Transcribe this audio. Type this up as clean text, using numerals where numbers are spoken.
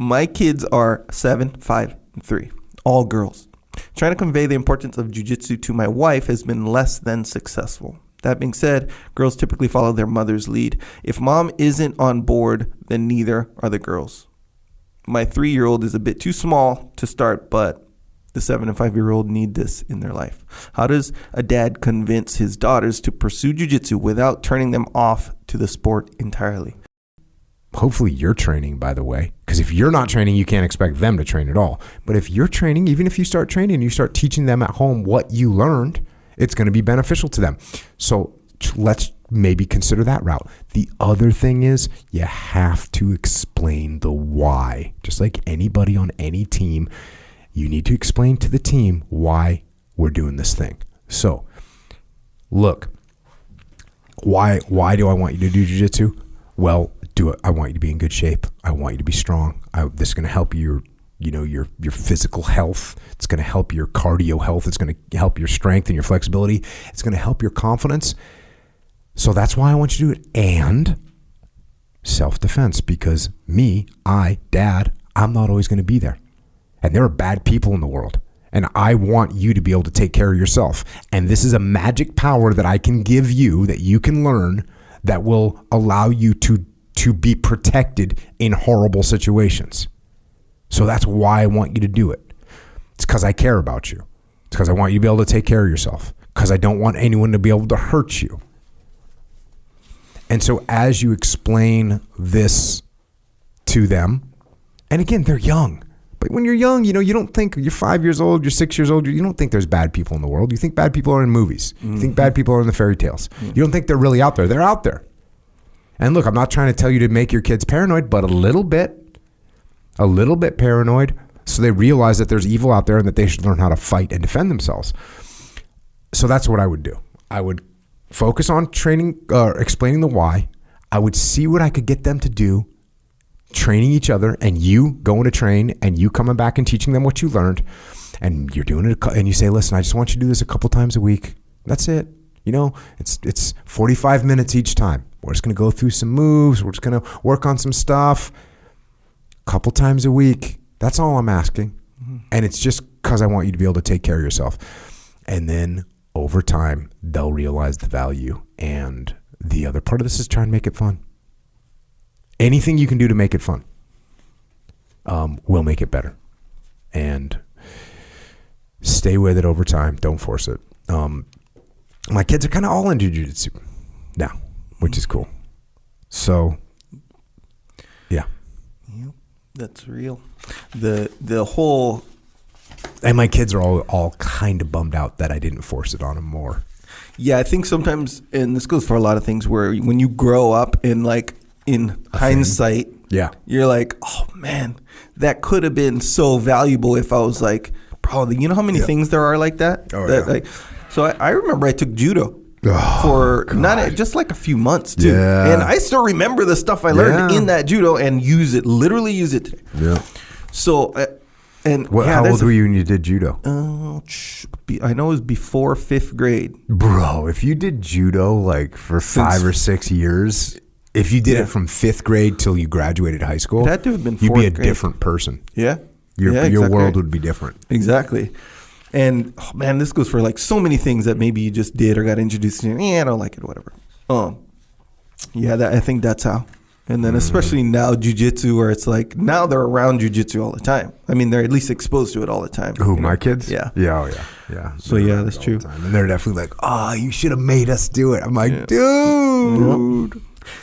My kids are 7, 5, and 3, all girls. Trying to convey the importance of jiu-jitsu to my wife has been less than successful. That being said, girls typically follow their mother's lead. If mom isn't on board, then neither are the girls. My 3-year-old is a bit too small to start, but the 7 and 5-year-old need this in their life. How does a dad convince his daughters to pursue jiu-jitsu without turning them off to the sport entirely? Hopefully you're training, by the way, because if you're not training, you can't expect them to train at all. But if you're training, even if you start training, you start teaching them at home what you learned, it's going to be beneficial to them. So let's maybe consider that route. The other thing is you have to explain the why. Just like anybody on any team, you need to explain to the team why we're doing this thing. So look, why do I want you to do jiu-jitsu? Well, I want you to be in good shape. I want you to be strong. This is going to help your physical health. It's going to help your cardio health. It's going to help your strength and your flexibility. It's going to help your confidence. So that's why I want you to do it. And self-defense, because Dad, I'm not always going to be there. And there are bad people in the world. And I want you to be able to take care of yourself. And this is a magic power that I can give you, that you can learn, that will allow you to be protected in horrible situations. So that's why I want you to do it. It's because I care about you. It's because I want you to be able to take care of yourself. Because I don't want anyone to be able to hurt you. And so as you explain this to them, and again, they're young. But when you're young, you don't think, you're 5 years old, you're 6 years old, you don't think there's bad people in the world. You think bad people are in movies. Mm-hmm. You think bad people are in the fairy tales. Mm-hmm. You don't think they're really out there. They're out there. And look, I'm not trying to tell you to make your kids paranoid, but a little bit paranoid, so they realize that there's evil out there and that they should learn how to fight and defend themselves. So that's what I would do. I would focus on training, explaining the why. I would see what I could get them to do, training each other, and you going to train and you coming back and teaching them what you learned, and you're doing it, and you say, listen, I just want you to do this a couple times a week. That's it. It's 45 minutes each time. We're just going to go through some moves. We're just going to work on some stuff a couple times a week. That's all I'm asking. Mm-hmm. And it's just because I want you to be able to take care of yourself. And then over time, they'll realize the value. And the other part of this is try and make it fun. Anything you can do to make it fun will make it better. And stay with it over time. Don't force it. My kids are kind of all into jiu-jitsu now, which is cool. So, yeah. Yep, that's real. The whole... And my kids are all kind of bummed out that I didn't force it on them more. Yeah, I think sometimes, and this goes for a lot of things, where when you grow up in hindsight, yeah, you're like, oh man, that could have been so valuable if I was probably, how many things there are like that? Oh, yeah. So I remember I took judo for just a few months too. Yeah. And I still remember the stuff I learned in that judo and literally use it today. Yeah. So, how old were you when you did judo? I know it was before 5th grade. Bro, if you did judo for 5 or 6 years, if you did it from 5th grade till you graduated high school, that would have been you'd be a grade. different person. Yeah. Your world would be different. Exactly. And this goes for so many things that maybe you just did or got introduced to. I don't like it, whatever. I think that's how. And then especially now jiu-jitsu, where it's now they're around jiu-jitsu all the time. I mean, they're at least exposed to it all the time. Who, my kids? Yeah. Yeah, yeah. So yeah, that's true. And they're definitely you should have made us do it. I'm like, dude.